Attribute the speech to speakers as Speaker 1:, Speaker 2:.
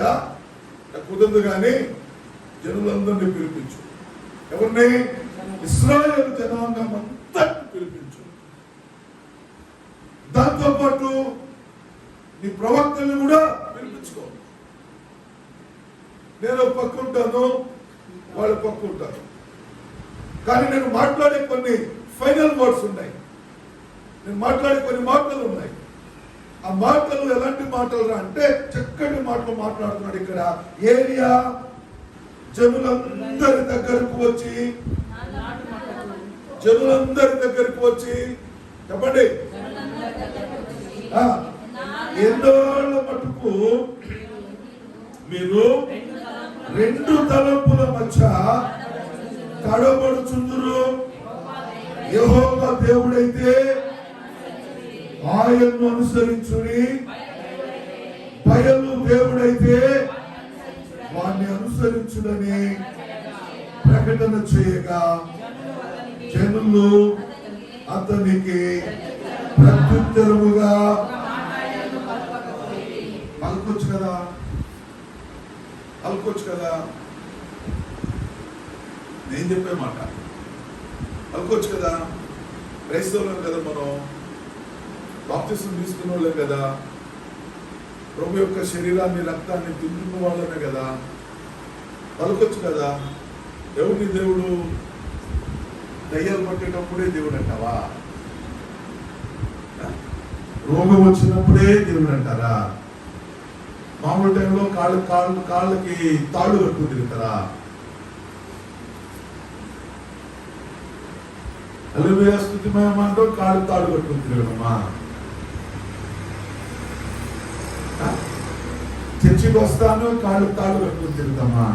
Speaker 1: కదా, కుదరదు కానీ జనులందరినీ పిలిపించు. ఎవరిని? ఇశ్రాయేలు జనాంగం అంతా పిలిపించు. దాంతోపాటు నీ ప్రవక్తల్ని కూడా పిలిపించుకో. నేను పక్క ఉంటాను, వాళ్ళు పక్క ఉంటారు. కానీ నేను మాట్లాడే కొన్ని ఫైనల్ వర్డ్స్ ఉన్నాయి, నేను మాట్లాడే కొన్ని మాటలు ఉన్నాయి. ఆ మాటలు ఎలాంటి మాటలు అంటే చక్కటి మాటలు మాట్లాడుతున్నాడు. ఇక్కడ ఏలియా జనులందరి దగ్గరకు వచ్చి చెప్పండి, ఎన్నోళ్ళ మటుకు మీరు 2 తలంపుల మధ్య తడబడుచుందురు. యెహోవా దేవుడైతే ఆయన్ను అనుసరించుని, బయలు దేవుడైతే వాణ్ణి అనుసరించుడని ప్రకటన చేయగా జనులు అతనికి ప్రత్యుత్తరముగా పలుకొచ్చు కదా. నేను చెప్పే మాట పలుకోవచ్చు కదా. క్రైస్తవులం కదా, మనం బాప్తిసం తీసుకున్న వాళ్ళే కదా, ప్రభు యొక్క శరీరాన్ని రక్తాన్ని తింటున్న వాళ్ళమే కదా, పలుకొచ్చు కదా. ఎవరిని దేవుడు? దయ్యాలు పట్టేటప్పుడే దేవుడు అంటావా? రోగం వచ్చినప్పుడే దేవుడు అంటారా? మామూలు టైంలో కాళ్ళకి తాళ్ళు కట్టుకుని తిరుగుతారా? హల్లెలూయా స్తుతిమయమంటూ కాళ్ళు తాడు కట్టుకుని తిరగడమా? చర్చికి వస్తాను, కాళ్ళు తాడు కట్టుకుని తిరుగుతామా?